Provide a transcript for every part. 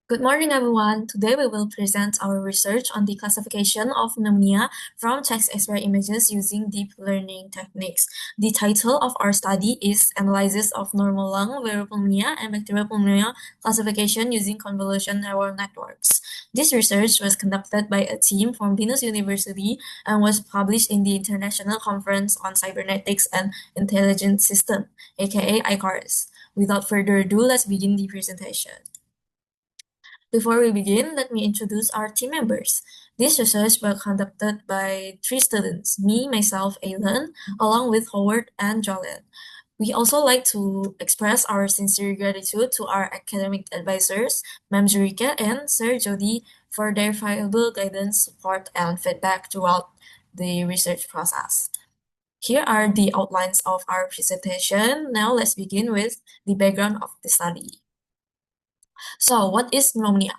Good morning, everyone. Today we will present our research on the classification of pneumonia from chest X-ray images using deep learning techniques. The title of our study is Analysis of Normal Lung Viral Pneumonia and Bacterial Pneumonia Classification using Convolution Neural Networks. This research was conducted by a team from Venus University and was published in the International Conference on Cybernetics and Intelligent Systems, aka ICARS. Without further ado, let's begin the presentation. Before we begin, let me introduce our team members. This research was conducted by 3 students, me, myself, Alan, along with Howard and Jolene. We also like to express our sincere gratitude to our academic advisors, Ma'am Jurika and Sir Jody, for their valuable guidance, support, and feedback throughout the research process. Here are the outlines of our presentation. Now let's begin with the background of the study. So, what is pneumonia?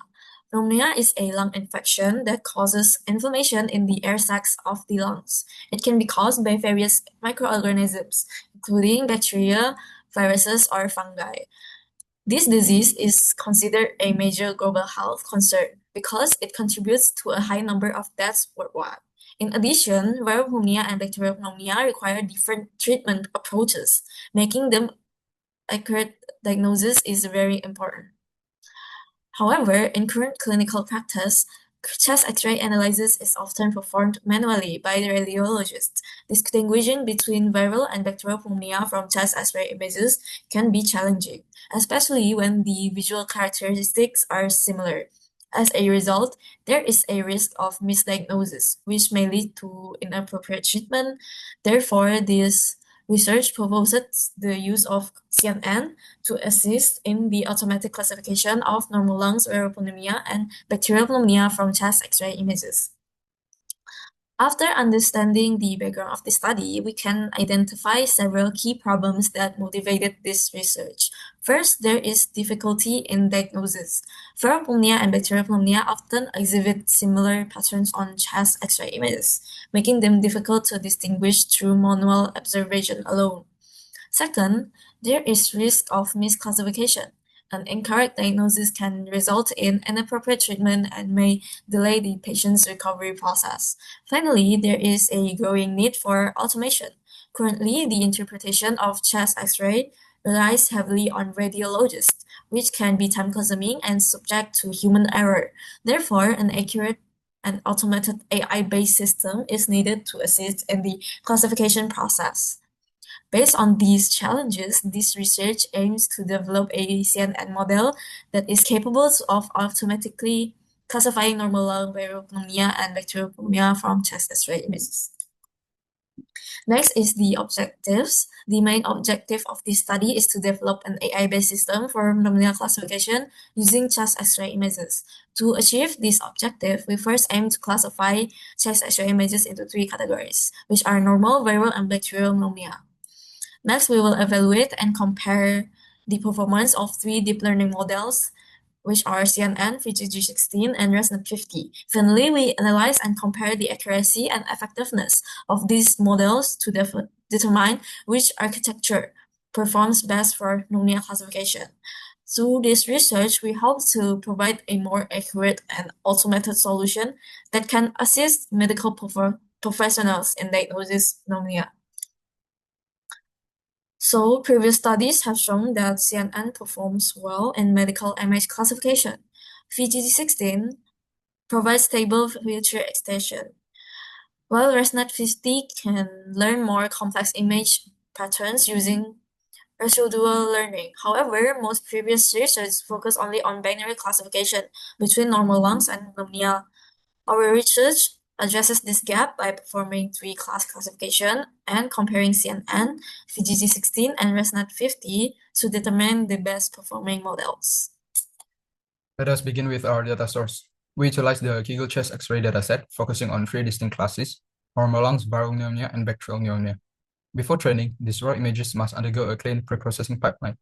Pneumonia is a lung infection that causes inflammation in the air sacs of the lungs. It can be caused by various microorganisms, including bacteria, viruses, or fungi. This disease is considered a major global health concern because it contributes to a high number of deaths worldwide. In addition, viral pneumonia and bacterial pneumonia require different treatment approaches, making them accurate diagnosis is very important. However, in current clinical practice, chest X-ray analysis is often performed manually by the radiologist. Distinguishing between viral and bacterial pneumonia from chest X-ray images can be challenging, especially when the visual characteristics are similar. As a result, there is a risk of misdiagnosis, which may lead to inappropriate treatment. Therefore, this research proposes the use of CNN to assist in the automatic classification of normal lungs viral pneumonia and bacterial pneumonia from chest X-ray images. After understanding the background of the study, we can identify several key problems that motivated this research. First, there is difficulty in diagnosis. Viral pneumonia and bacterial pneumonia often exhibit similar patterns on chest X-ray images, making them difficult to distinguish through manual observation alone. Second, there is risk of misclassification. An incorrect diagnosis can result in inappropriate treatment and may delay the patient's recovery process. Finally, there is a growing need for automation. Currently, the interpretation of chest X-ray relies heavily on radiologists, which can be time-consuming and subject to human error. Therefore, an accurate and automated AI-based system is needed to assist in the classification process. Based on these challenges, this research aims to develop a CNN model that is capable of automatically classifying normal lung viral pneumonia and bacterial pneumonia from chest X-ray images. Next is the objectives. The main objective of this study is to develop an AI-based system for pneumonia classification using chest X-ray images. To achieve this objective, we first aim to classify chest X-ray images into 3 categories, which are normal, viral, and bacterial pneumonia. Next, we will evaluate and compare the performance of 3 deep learning models, which are CNN, VGG16, and ResNet50. Finally, we analyze and compare the accuracy and effectiveness of these models to determine which architecture performs best for pneumonia classification. Through this research, we hope to provide a more accurate and automated solution that can assist medical professionals in diagnosis pneumonia. So, previous studies have shown that CNN performs well in medical image classification. VGG16 provides stable feature extension, while ResNet50 can learn more complex image patterns using residual learning. However, most previous research focused only on binary classification between normal lungs and pneumonia. Our research addresses this gap by performing 3-class classification and comparing CNN, VGG16, and ResNet50 to determine the best performing models. Let us begin with our data source. We utilize the Kegel chest X-ray dataset, focusing on 3 distinct classes: normal lungs, viral pneumonia, and bacterial pneumonia. Before training, these raw images must undergo a clean preprocessing pipeline.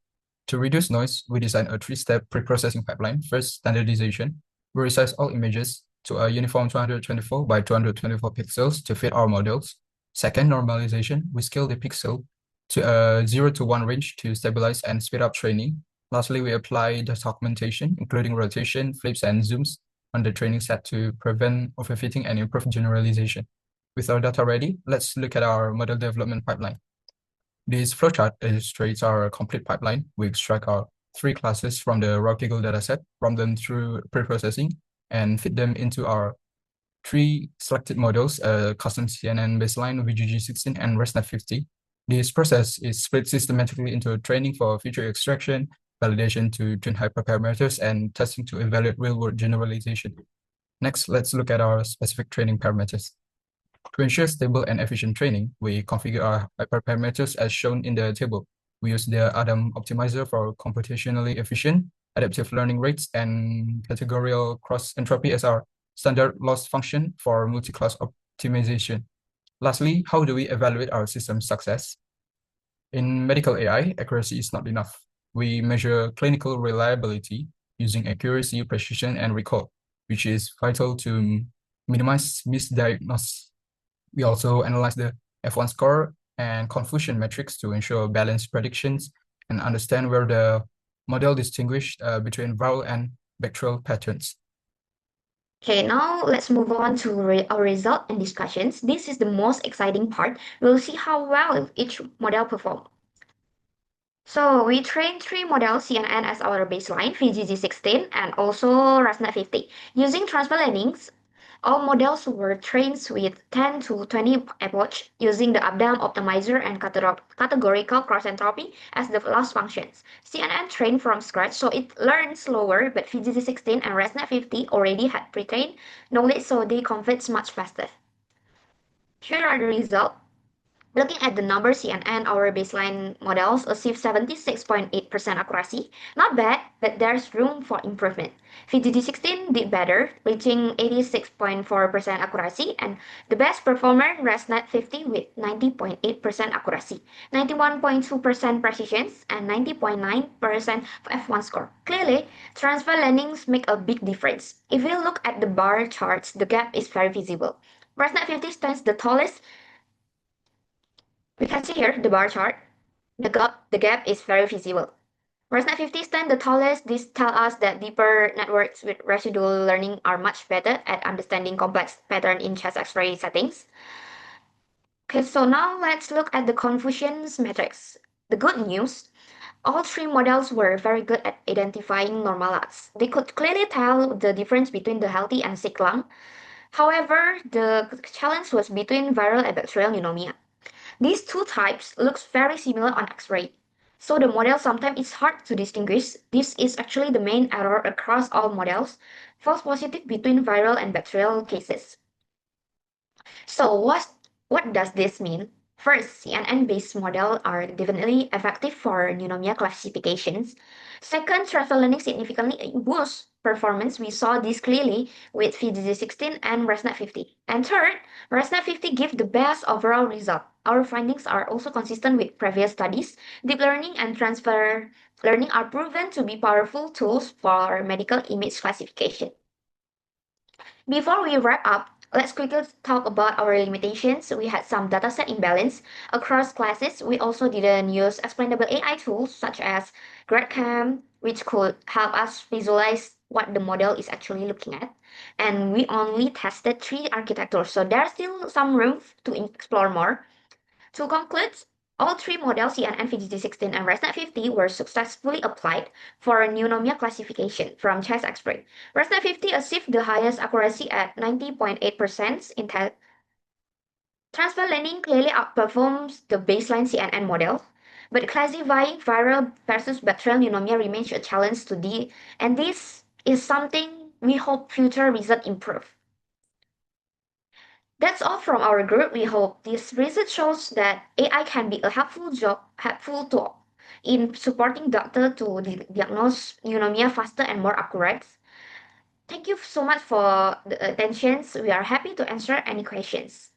To reduce noise, we designed a 3-step preprocessing pipeline. First, standardization. We resize all images to a uniform 224 by 224 pixels to fit our models. Second, normalization. We scale the pixel to a 0 to 1 range to stabilize and speed up training. Lastly, we apply the documentation, including rotation, flips, and zooms on the training set to prevent overfitting and improve generalization. With our data ready, let's look at our model development pipeline. This flowchart illustrates our complete pipeline. We extract our three classes from the raw Kaggle dataset, run them through pre-processing, and fit them into our three selected models, custom CNN baseline, VGG16, and ResNet50. This process is split systematically into training for feature extraction, validation to train hyperparameters, and testing to evaluate real-world generalization. Next, let's look at our specific training parameters. To ensure stable and efficient training, we configure our hyperparameters as shown in the table. We use the Adam optimizer for computationally efficient adaptive learning rates and categorical cross entropy as our standard loss function for multi-class optimization. Lastly, how do we evaluate our system success? In medical AI, accuracy is not enough. We measure clinical reliability using accuracy, precision, and recall, which is vital to minimize misdiagnosis. We also analyze the F1 score and confusion metrics to ensure balanced predictions and understand where the model distinguished between viral and bacterial patterns. Okay, now let's move on to our result and discussions. This is the most exciting part. We'll see how well each model performs. So we trained three models, CNN as our baseline, VGG16, and also ResNet50. Using transfer learnings, all models were trained with 10 to 20 approach using the Adam optimizer and categorical cross entropy as the loss functions. CNN trained from scratch, so it learned slower, but VGG16 and ResNet50 already had pre-trained knowledge, so they converge much faster. Here are the results. Looking at the numbers, CNN, our baseline models achieve 76.8% accuracy. Not bad, but there's room for improvement. VGG16 did better, reaching 86.4% accuracy, and the best performer, ResNet50 with 90.8% accuracy, 91.2% precision, and 90.9% F1 score. Clearly, transfer learnings make a big difference. If we look at the bar charts, the gap is very visible. ResNet50 stands the tallest. We can see here the bar chart. The gap is very visible. ResNet50 stand the tallest. This tells us that deeper networks with residual learning are much better at understanding complex pattern in chest X-ray settings. Okay, so now let's look at the confusion metrics. The good news, all three models were very good at identifying normal lots. They could clearly tell the difference between the healthy and sick lung. However, the challenge was between viral and bacterial pneumonia. These two types looks very similar on X-ray. So the model sometimes is hard to distinguish. This is actually the main error across all models, false positive between viral and bacterial cases. So what does this mean? First, CNN-based models are definitely effective for pneumonia classifications. Second, transfer learning significantly boosts performance. We saw this clearly with VGG16 and ResNet50. And third, ResNet50 gives the best overall result. Our findings are also consistent with previous studies. Deep learning and transfer learning are proven to be powerful tools for medical image classification. Before we wrap up, let's quickly talk about our limitations. We had some dataset imbalance across classes. We also didn't use explainable AI tools such as GradCam, which could help us visualize what the model is actually looking at. And we only tested three architectures, so there's still some room to explore more. To conclude, all three models, CNN, VGG16, and ResNet50, were successfully applied for pneumonia classification from chest X-ray. ResNet50 achieved the highest accuracy at 90.8% in test. Transfer learning clearly outperforms the baseline CNN model, but classifying viral versus bacterial pneumonia remains a challenge today, and this is something we hope future results improve. That's all from our group. We hope this research shows that AI can be a helpful tool in supporting doctors to diagnose pneumonia faster and more accurate. Thank you so much for the attention. We are happy to answer any questions.